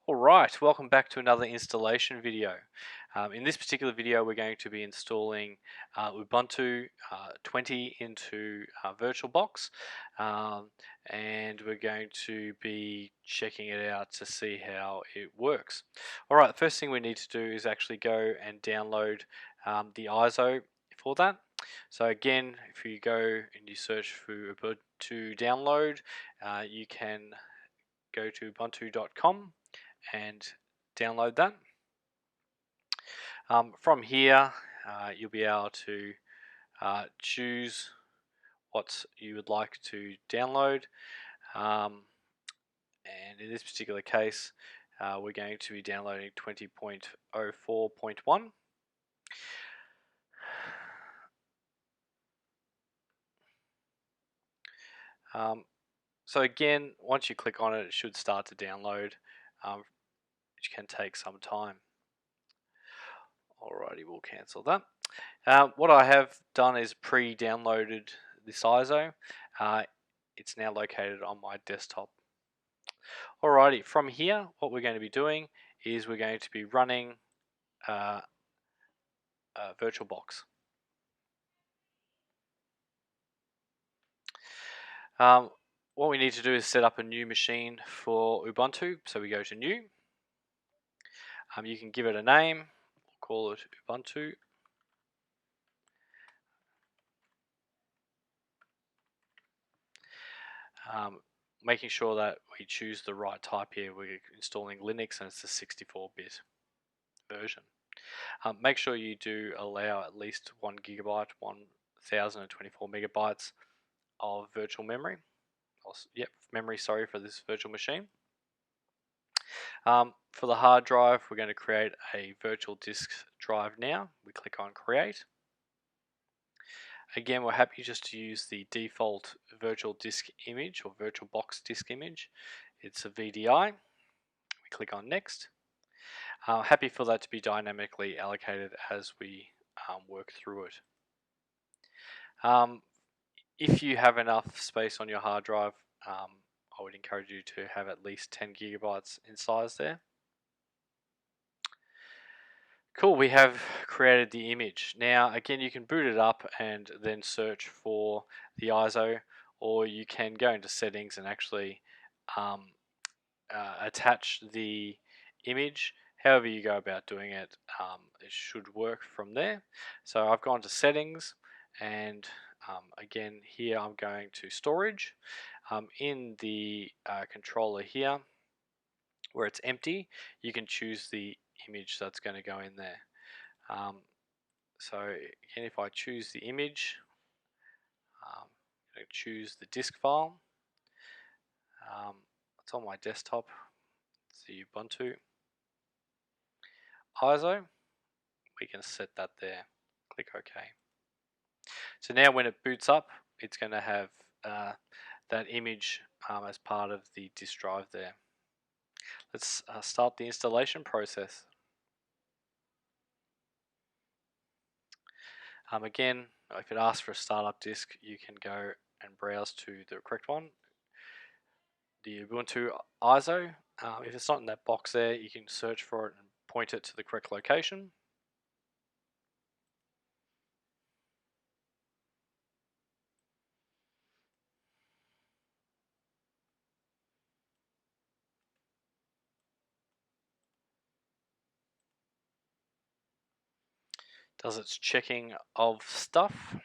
Alright, welcome back to another installation video. In this particular video we're going to be installing Ubuntu 20 into VirtualBox, and we're going to be checking it out to see how it works. Alright, the first thing we need to do is actually go and download the ISO for that. So again, if you go and you search for Ubuntu download, you can go to ubuntu.com and download that. From here, you'll be able to choose what you would like to download, and in this particular case we're going to be downloading 20.04.1. So again, once you click on it, it should start to download, which can take some time. Alrighty, we'll cancel that. What I have done is pre-downloaded this ISO. It's now located on my desktop. Alrighty, from here what we're going to be doing is we're going to be running VirtualBox. What we need to do is set up a new machine for Ubuntu, so we go to New. You can give it a name, we'll call it Ubuntu. Making sure that we choose the right type here. We're installing Linux and it's a 64-bit version. Make sure you do allow at least 1 gigabyte, 1024 megabytes of virtual memory. Memory, sorry, for this virtual machine. For the hard drive, we're going to create a virtual disk drive now. We click on Create. Again, we're happy just to use the default virtual disk image or VirtualBox disk image. It's a VDI. We click on Next. Happy for that to be dynamically allocated as we work through it. If you have enough space on your hard drive, I would encourage you to have at least 10 gigabytes in size there. Cool, we have created the image. Now again, you can boot it up and then search for the ISO, or you can go into settings and actually attach the image. However you go about doing it, it should work from there. So I've gone to settings, and again here I'm going to storage. In the controller here, where it's empty, you can choose the image that's going to go in there. So again, if I choose the image, I'm going to choose the disk file. It's on my desktop. It's the Ubuntu ISO. We can set that there. Click OK. So now when it boots up, it's going to have that image as part of the disk drive there. Let's start the installation process. Again, if it asks for a startup disk, you can go and browse to the correct one, the Ubuntu ISO. If it's not in that box there, you can search for it and point it to the correct location. Does its checking of stuff.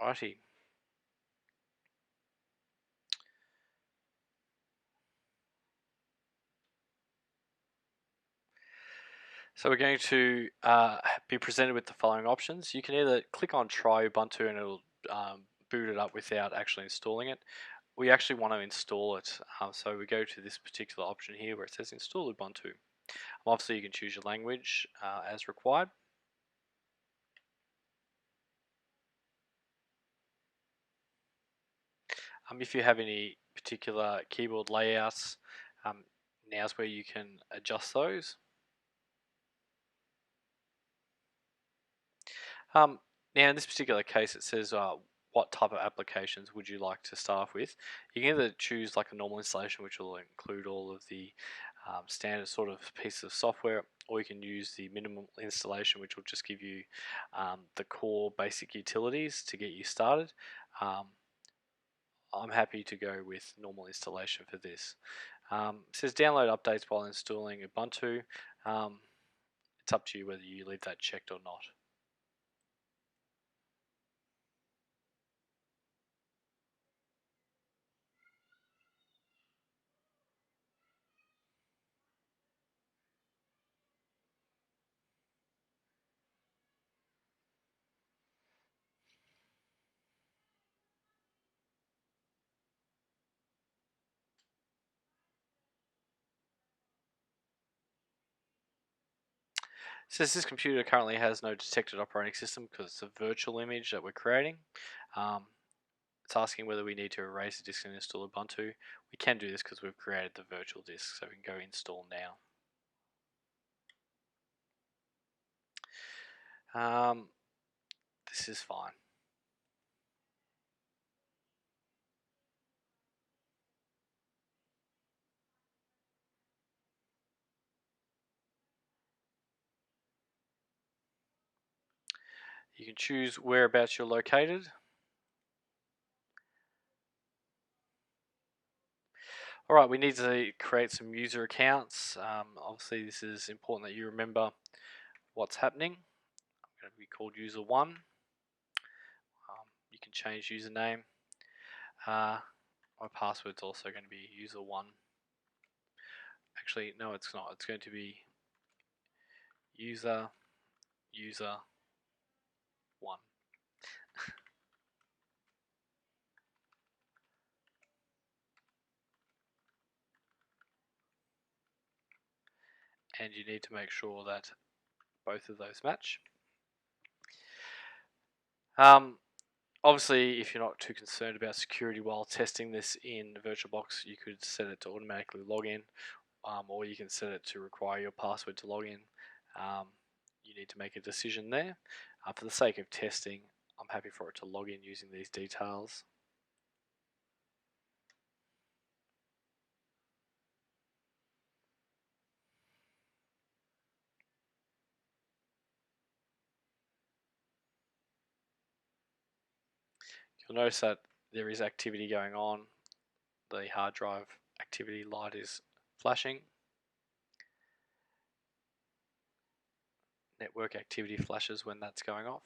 Alrighty. So we're going to be presented with the following options. You can either click on Try Ubuntu and it'll boot it up without actually installing it. We actually want to install it, so we go to this particular option here where it says Install Ubuntu. Obviously you can choose your language as required. If you have any particular keyboard layouts, now's where you can adjust those. Now in this particular case it says what type of applications would you like to start with. You can either choose like a normal installation, which will include all of the standard sort of pieces of software, or you can use the minimum installation, which will just give you the core basic utilities to get you started. I'm happy to go with normal installation for this. It says download updates while installing Ubuntu. It's up to you whether you leave that checked or not. Says this computer currently has no detected operating system because it's a virtual image that we're creating. It's asking whether we need to erase the disk and install Ubuntu. We can do this because we've created the virtual disk, so we can go install now. This is fine. You can choose whereabouts you're located. Alright, we need to create some user accounts. Obviously this is important that you remember what's happening. I'm going to be called user 1. You can change username. My password's also going to be user 1. Actually, no, it's not. It's going to be user 1. And you need to make sure that both of those match. Obviously, if you're not too concerned about security while testing this in VirtualBox, you could set it to automatically log in, or you can set it to require your password to log in. You need to make a decision there. For the sake of testing, I'm happy for it to log in using these details. You'll notice that there is activity going on. The hard drive activity light is flashing. Network activity flashes when that's going off.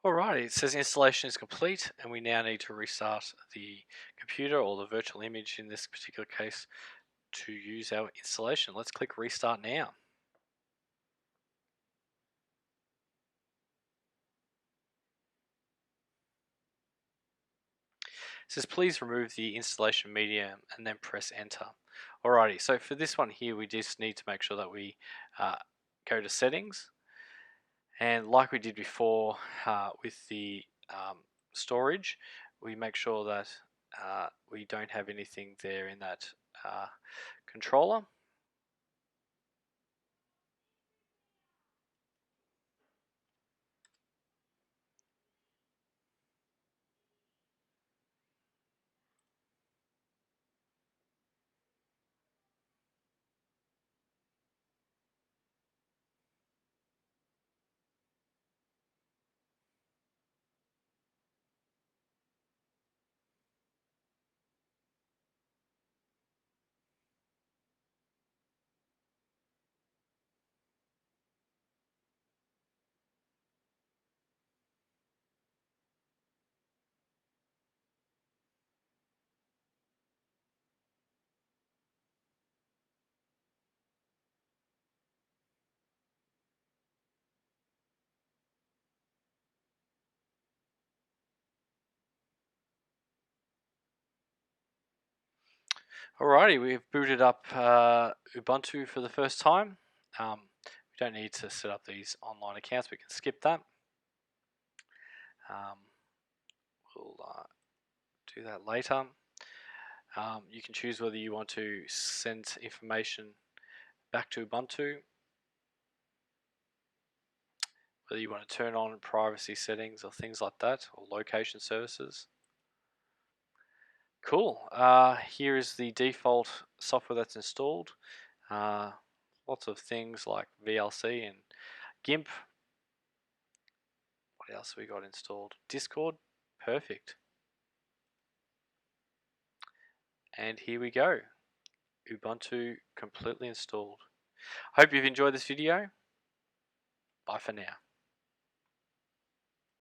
Alrighty, it says installation is complete, and we now need to restart the computer, or the virtual image in this particular case, to use our installation. Let's click restart now. It says please remove the installation media and then press enter. Alrighty, so for this one here, we just need to make sure that we go to settings, and like we did before with the storage, we make sure that we don't have anything there in that controller. Alrighty, we've booted up Ubuntu for the first time. We don't need to set up these online accounts, we can skip that. We'll do that later. You can choose whether you want to send information back to Ubuntu, whether you want to turn on privacy settings or things like that, or location services. Cool. Here is the default software that's installed. Lots of things like VLC and GIMP. What else we got installed? Discord. Perfect. And here we go. Ubuntu completely installed. Hope you've enjoyed this video. Bye for now.